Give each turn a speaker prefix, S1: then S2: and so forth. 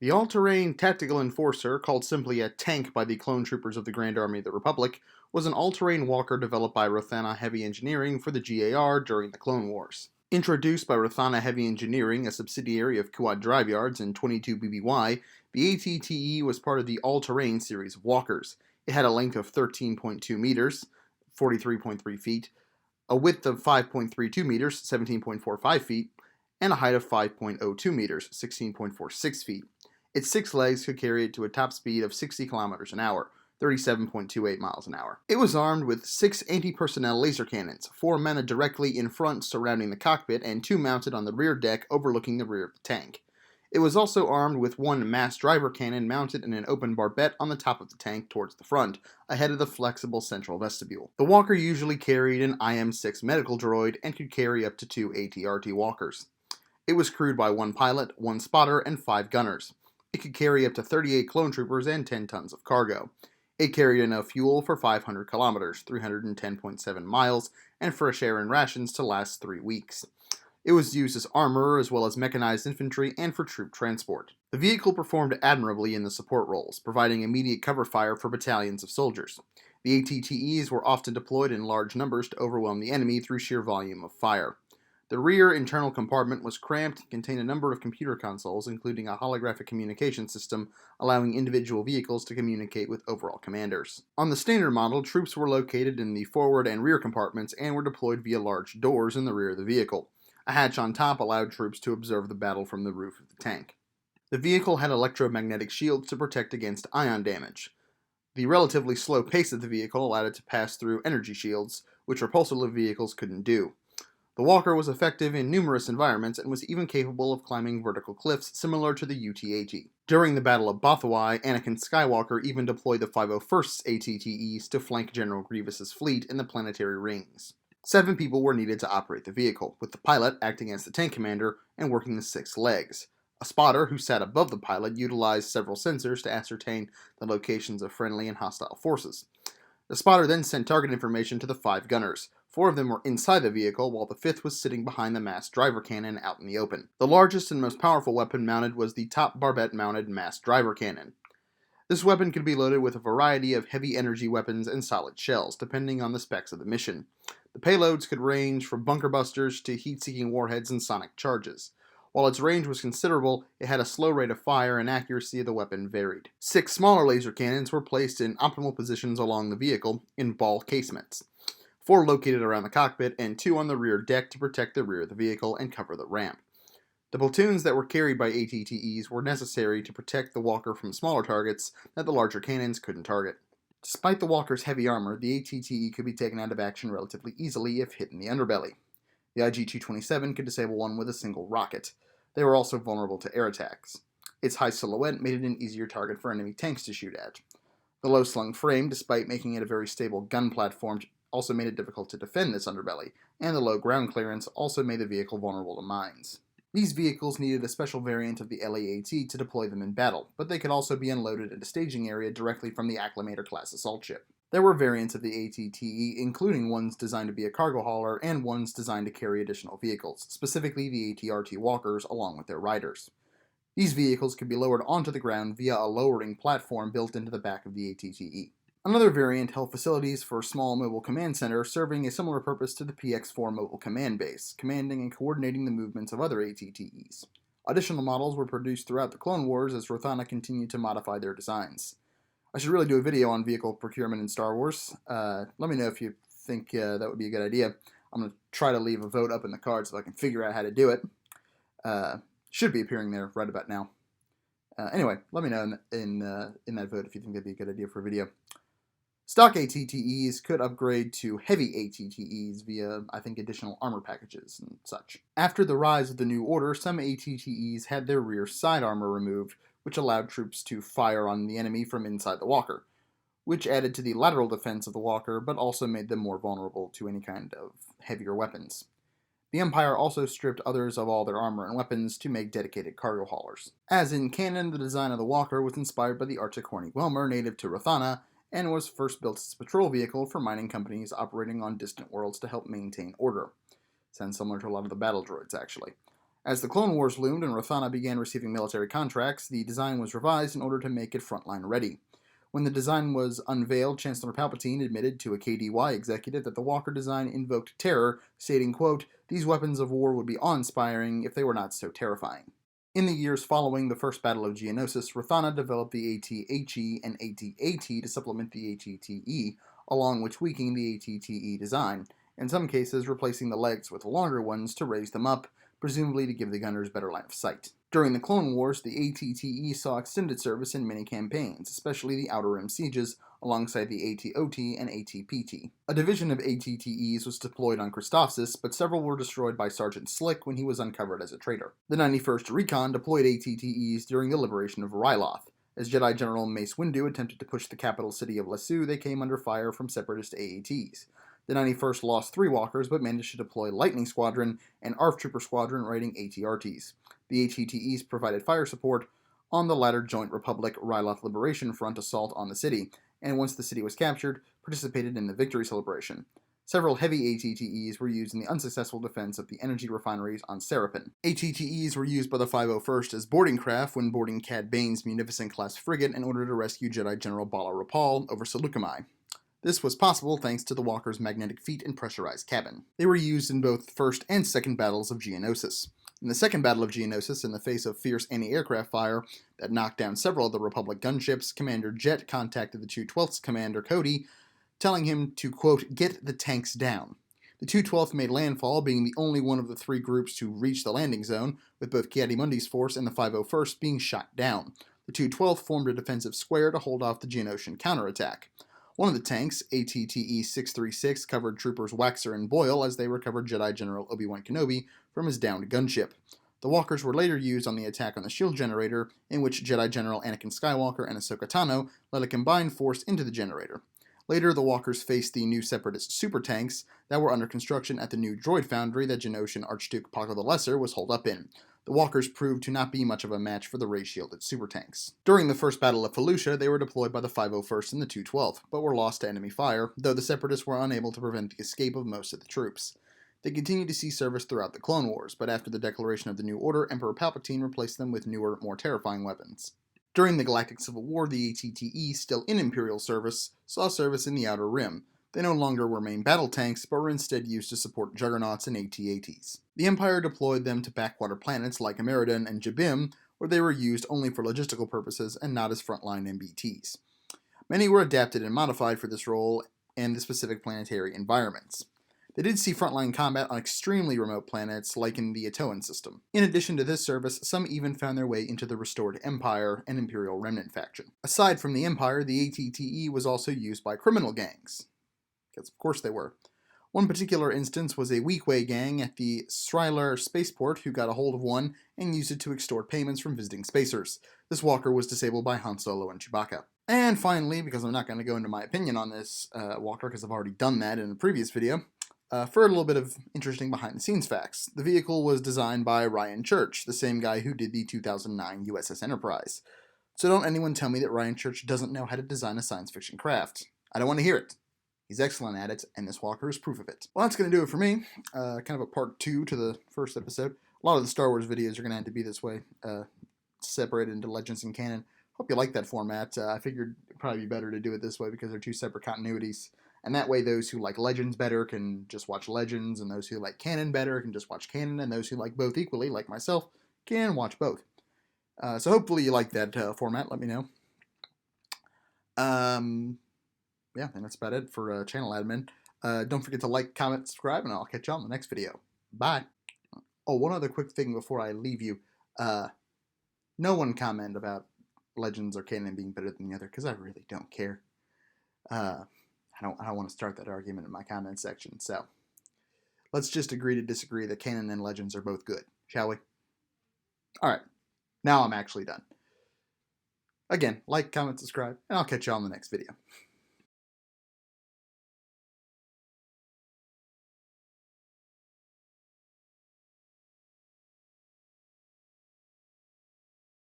S1: The all-terrain tactical enforcer, called simply a tank by the clone troopers of the Grand Army of the Republic, was an all-terrain walker developed by Rothana Heavy Engineering for the GAR during the Clone Wars. Introduced by Rothana Heavy Engineering, a subsidiary of Quad Drive Yards in 22 BBY, the ATTE was part of the all-terrain series of walkers. It had a length of 13.2 meters, 43.3 feet, a width of 5.32 meters, 17.45 feet, and a height of 5.02 meters, 16.46 feet. Its six legs could carry it to a top speed of 60 kilometers an hour, 37.28 miles an hour. It was armed with 6 anti-personnel laser cannons, 4 mounted directly in front surrounding the cockpit and 2 mounted on the rear deck overlooking the rear of the tank. It was also armed with 1 mass driver cannon mounted in an open barbette on the top of the tank towards the front, ahead of the flexible central vestibule. The walker usually carried an IM-6 medical droid and could carry up to 2 AT-RT walkers. It was crewed by 1 pilot, 1 spotter, and 5 gunners. It could carry up to 38 clone troopers and 10 tons of cargo. It carried enough fuel for 500 kilometers, 310.7 miles, and fresh air and rations to last 3 weeks. It was used as armor as well as mechanized infantry and for troop transport. The vehicle performed admirably in the support roles, providing immediate cover fire for battalions of soldiers. The ATTEs were often deployed in large numbers to overwhelm the enemy through sheer volume of fire. The rear internal compartment was cramped and contained a number of computer consoles, including a holographic communication system allowing individual vehicles to communicate with overall commanders. On the standard model, troops were located in the forward and rear compartments and were deployed via large doors in the rear of the vehicle. A hatch on top allowed troops to observe the battle from the roof of the tank. The vehicle had electromagnetic shields to protect against ion damage. The relatively slow pace of the vehicle allowed it to pass through energy shields, which repulsor vehicles couldn't do. The walker was effective in numerous environments and was even capable of climbing vertical cliffs similar to the UT-AT. During the Battle of Bothawai, Anakin Skywalker even deployed the 501st ATTEs to flank General Grievous's fleet in the planetary rings. 7 people were needed to operate the vehicle, with the pilot acting as the tank commander and working the 6 legs. A spotter, who sat above the pilot, utilized several sensors to ascertain the locations of friendly and hostile forces. The spotter then sent target information to the 5 gunners. 4 of them were inside the vehicle, while the 5th was sitting behind the mass driver cannon out in the open. The largest and most powerful weapon mounted was the top barbette-mounted mass driver cannon. This weapon could be loaded with a variety of heavy energy weapons and solid shells, depending on the specs of the mission. The payloads could range from bunker busters to heat-seeking warheads and sonic charges. While its range was considerable, it had a slow rate of fire and accuracy of the weapon varied. 6 smaller laser cannons were placed in optimal positions along the vehicle in ball casements. 4 located around the cockpit and 2 on the rear deck to protect the rear of the vehicle and cover the ramp. The platoons that were carried by ATTEs were necessary to protect the walker from smaller targets that the larger cannons couldn't target. Despite the walker's heavy armor, the ATTE could be taken out of action relatively easily if hit in the underbelly. The IG-227 could disable one with a single rocket. They were also vulnerable to air attacks. Its high silhouette made it an easier target for enemy tanks to shoot at. The low-slung frame, despite making it a very stable gun platform, also made it difficult to defend this underbelly, and the low ground clearance also made the vehicle vulnerable to mines. These vehicles needed a special variant of the LAAT to deploy them in battle, but they could also be unloaded at a staging area directly from the Acclimator-class assault ship. There were variants of the ATTE, including ones designed to be a cargo hauler and ones designed to carry additional vehicles, specifically the AT-RT walkers along with their riders. These vehicles could be lowered onto the ground via a lowering platform built into the back of the ATTE. Another variant held facilities for a small mobile command center serving a similar purpose to the PX-4 mobile command base, commanding and coordinating the movements of other ATTEs. Additional models were produced throughout the Clone Wars as Rothana continued to modify their designs. I should really do a video on vehicle procurement in Star Wars. Let me know if you think that would be a good idea. I'm going to try to leave a vote up in the cards so I can figure out how to do it. Should be appearing there right about now. Anyway, let me know in that vote if you think that'd be a good idea for a video. Stock ATTEs could upgrade to heavy ATTEs via, I think, additional armor packages and such. After the rise of the New Order, some ATTEs had their rear side armor removed, which allowed troops to fire on the enemy from inside the walker, which added to the lateral defense of the walker, but also made them more vulnerable to any kind of heavier weapons. The Empire also stripped others of all their armor and weapons to make dedicated cargo haulers. As in canon, the design of the walker was inspired by the Arctic Horny Whelmer native to Rothana, and was first built as a patrol vehicle for mining companies operating on distant worlds to help maintain order. Sounds similar to a lot of the battle droids, actually. As the Clone Wars loomed and Rothana began receiving military contracts, the design was revised in order to make it frontline ready. When the design was unveiled, Chancellor Palpatine admitted to a KDY executive that the Walker design invoked terror, stating, quote, "These weapons of war would be awe-inspiring if they were not so terrifying." In the years following the First Battle of Geonosis, Rothana developed the AT-HE and AT-AT to supplement the AT-TE, along with tweaking the AT-TE design, in some cases replacing the legs with longer ones to raise them up, presumably to give the gunners better line of sight. During the Clone Wars, the AT-TE saw extended service in many campaigns, especially the Outer Rim sieges, alongside the AT-OT and AT-PT. A division of AT-TEs was deployed on Christophsis, but several were destroyed by Sergeant Slick when he was uncovered as a traitor. The 91st Recon deployed AT-TEs during the liberation of Ryloth. As Jedi General Mace Windu attempted to push the capital city of Lasu, they came under fire from separatist AATs. The 91st lost 3 walkers, but managed to deploy Lightning Squadron and ARF Trooper Squadron riding AT-RTs. The AT-TEs provided fire support on the latter Joint Republic-Ryloth Liberation Front assault on the city, and once the city was captured, participated in the victory celebration. Several heavy AT-TEs were used in the unsuccessful defense of the energy refineries on Serapin. AT-TEs were used by the 501st as boarding craft when boarding Cad Bane's Munificent-class frigate in order to rescue Jedi General Bala Rapal over Seleucami. This was possible thanks to the Walker's magnetic feet and pressurized cabin. They were used in both first and second battles of Geonosis. In the second Battle of Geonosis, in the face of fierce anti-aircraft fire that knocked down several of the Republic gunships, Commander Jet contacted the 212th's commander Cody, telling him to, quote, "get the tanks down." The 212th made landfall, being the only one of the 3 groups to reach the landing zone, with both Ki-Adi-Mundi's force and the 501st being shot down. The 212th formed a defensive square to hold off the Geonosian counterattack. One of the tanks, AT-TE 636, covered troopers Waxer and Boyle as they recovered Jedi General Obi-Wan Kenobi from his downed gunship. The walkers were later used on the attack on the shield generator, in which Jedi General Anakin Skywalker and Ahsoka Tano led a combined force into the generator. Later, the walkers faced the new Separatist super tanks that were under construction at the new droid foundry that Geonosian Archduke Paco the Lesser was holed up in. The walkers proved to not be much of a match for the ray-shielded super tanks. During the First Battle of Felucia, they were deployed by the 501st and the 212th, but were lost to enemy fire, though the Separatists were unable to prevent the escape of most of the troops. They continued to see service throughout the Clone Wars, but after the declaration of the New Order, Emperor Palpatine replaced them with newer, more terrifying weapons. During the Galactic Civil War, the AT-TE, still in Imperial service, saw service in the Outer Rim. They no longer were main battle tanks, but were instead used to support Juggernauts and AT-ATs. The Empire deployed them to backwater planets like Ameridan and Jabim, where they were used only for logistical purposes and not as frontline MBTs. Many were adapted and modified for this role and the specific planetary environments. They did see frontline combat on extremely remote planets like in the Atoan system. In addition to this service, some even found their way into the restored Empire and Imperial Remnant faction. Aside from the Empire, the AT-TE was also used by criminal gangs. Because of course they were. One particular instance was a Weequay gang at the Srylar spaceport who got a hold of one and used it to extort payments from visiting spacers. This walker was disabled by Han Solo and Chewbacca. And finally, because I'm not going to go into my opinion on this walker because I've already done that in a previous video, for a little bit of interesting behind-the-scenes facts. The vehicle was designed by Ryan Church, the same guy who did the 2009 USS Enterprise. So don't anyone tell me that Ryan Church doesn't know how to design a science fiction craft. I don't want to hear it. He's excellent at it, and this walker is proof of it. Well, that's going to do it for me. Kind of a part 2 to the first episode. A lot of the Star Wars videos are going to have to be this way, separated into Legends and Canon. Hope you like that format. I figured it'd probably be better to do it this way because they're 2 separate continuities. And that way those who like Legends better can just watch Legends, and those who like Canon better can just watch Canon, and those who like both equally, like myself, can watch both. So hopefully you like that format. Let me know. Yeah, and that's about it for channel admin. Don't forget to like, comment, subscribe, and I'll catch you on the next video. Bye. Oh, one other quick thing before I leave you. No one comment about Legends or Canon being better than the other, because I really don't care. I don't want to start that argument in my comment section, so let's just agree to disagree that Canon and Legends are both good, shall we? Alright, now I'm actually done. Again, like, comment, subscribe, and I'll catch you on the next video.